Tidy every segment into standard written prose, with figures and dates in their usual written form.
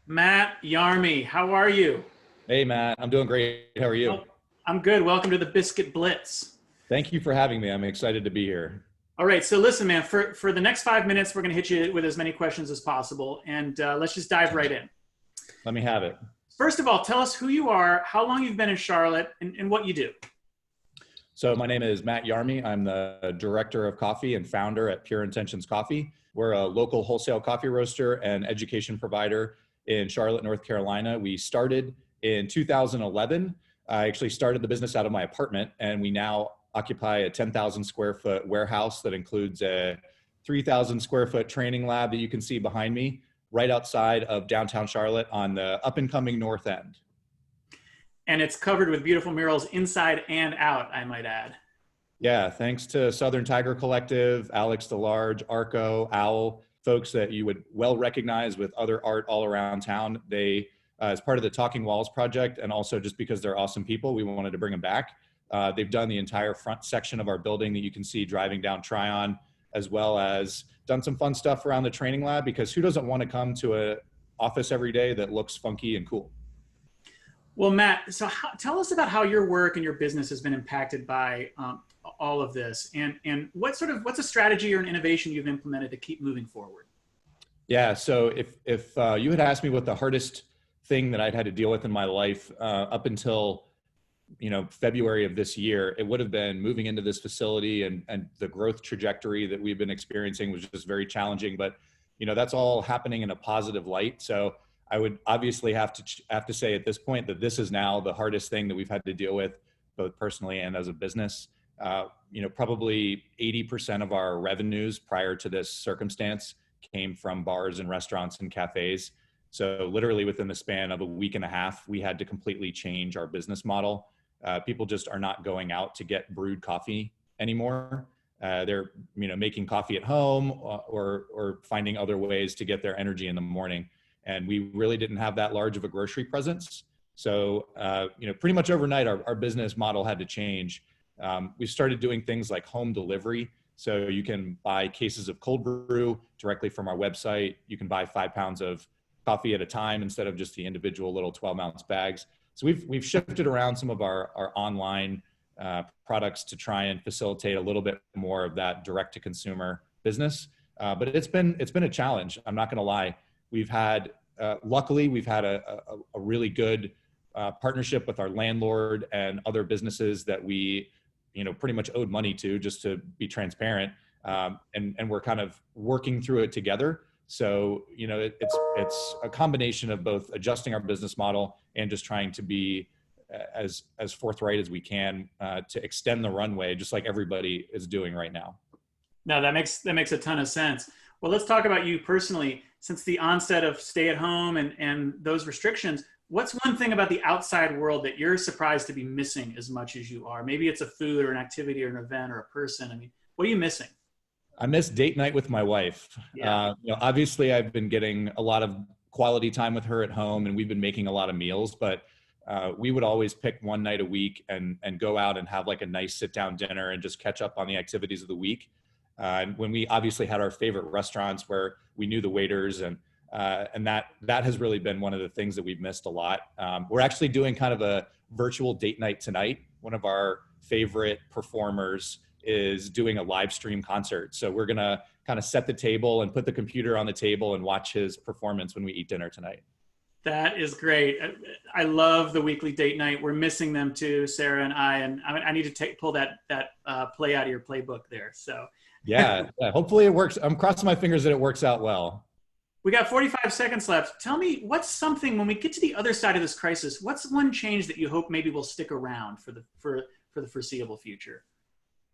Matt Yarmey, how are you? Hey, Matt. I'm doing great. How are you? Well, I'm good. Welcome to the Biscuit Blitz. Thank you for having me. I'm excited to be here. All right, so listen, man, for the next 5 minutes, we're going to hit you with as many questions as possible, and let's just dive right in. Let me have it. First of all, tell us who you are, how long you've been in Charlotte, and what you do. So my name is Matt Yarmey. I'm the director of coffee and founder at Pure Intentions Coffee. We're a local wholesale coffee roaster and education provider in Charlotte, North Carolina. We started in 2011. I actually started the business out of my apartment, and we now occupy a 10,000 square foot warehouse that includes a 3,000 square foot training lab that you can see behind me right outside of downtown Charlotte on the up and coming north end. And it's covered with beautiful murals inside and out, I might add. Yeah, thanks to Southern Tiger Collective, Alex DeLarge, Arco, Owl, folks that you would well recognize with other art all around town. They, as part of the Talking Walls project, and also just because they're awesome people, we wanted to bring them back. They've done the entire front section of our building that you can see driving down Tryon, as well as done some fun stuff around the training lab, because who doesn't want to come to an office every day that looks funky and cool? Well, Matt, so tell us about how your work and your business has been impacted by all of this, and what's a strategy or an innovation you've implemented to keep moving forward? Yeah, so if you had asked me what the hardest thing that I'd had to deal with in my life up until February of this year, it would have been moving into this facility, and the growth trajectory that we've been experiencing was just very challenging. But that's all happening in a positive light. So I would obviously have to say at this point that this is now the hardest thing that we've had to deal with, both personally and as a business. Probably 80% of our revenues prior to this circumstance came from bars and restaurants and cafes. So literally within the span of a week and a half, we had to completely change our business model. People just are not going out to get brewed coffee anymore. They're making coffee at home or finding other ways to get their energy in the morning. And we really didn't have that large of a grocery presence. So, pretty much overnight, our business model had to change. We started doing things like home delivery. So you can buy cases of cold brew directly from our website. You can buy 5 pounds of coffee at a time instead of just the individual little 12-ounce bags. So we've shifted around some of our online products to try and facilitate a little bit more of that direct-to-consumer business. But it's been a challenge. I'm not going to lie. Luckily, we've had a really good partnership with our landlord and other businesses that we, pretty much owed money to, just to be transparent. And we're kind of working through it together. So, it's a combination of both adjusting our business model and just trying to be as forthright as we can to extend the runway, just like everybody is doing right now. No, that makes a ton of sense. Well, let's talk about you personally. Since the onset of stay at home and those restrictions, what's one thing about the outside world that you're surprised to be missing as much as you are? Maybe it's a food or an activity or an event or a person. I mean, what are you missing? I miss date night with my wife. Yeah. Obviously I've been getting a lot of quality time with her at home, and we've been making a lot of meals, but we would always pick one night a week and go out and have like a nice sit down dinner and just catch up on the activities of the week. And when we obviously had our favorite restaurants where we knew the waiters, and that has really been one of the things that we've missed a lot. We're actually doing kind of a virtual date night tonight. One of our favorite performers is doing a live stream concert. So we're going to kind of set the table and put the computer on the table and watch his performance when we eat dinner tonight. That is great. I love the weekly date night. We're missing them too, Sarah and I need to pull that play out of your playbook there. So yeah, hopefully it works. I'm crossing my fingers that it works out well. We got 45 seconds left. Tell me, what's something, when we get to the other side of this crisis, what's one change that you hope maybe will stick around for the foreseeable future?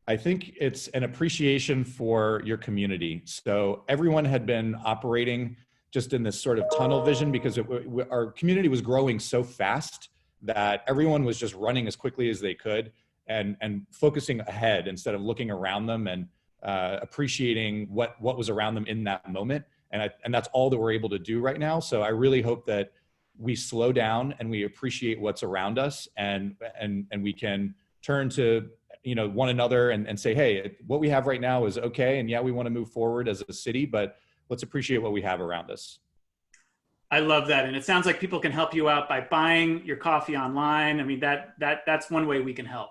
I think it's an appreciation for your community. So everyone had been operating just in this sort of tunnel vision because our community was growing so fast that everyone was just running as quickly as they could and focusing ahead instead of looking around them and appreciating what was around them in that moment. And that's all that we're able to do right now. So I really hope that we slow down and we appreciate what's around us, and we can turn to one another and say, hey, what we have right now is okay. And yeah, we want to move forward as a city, but let's appreciate what we have around us. I love that. And it sounds like people can help you out by buying your coffee online. I mean, that's one way we can help.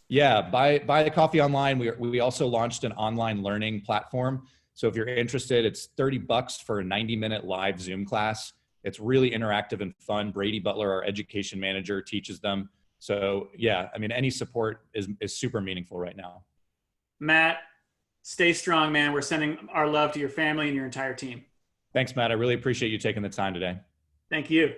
Yeah, buy the coffee online. We also launched an online learning platform. So if you're interested, it's $30 for a 90-minute live Zoom class. It's really interactive and fun. Brady Butler, our education manager, teaches them. So yeah, I mean, any support is super meaningful right now. Matt, stay strong, man. We're sending our love to your family and your entire team. Thanks, Matt. I really appreciate you taking the time today. Thank you.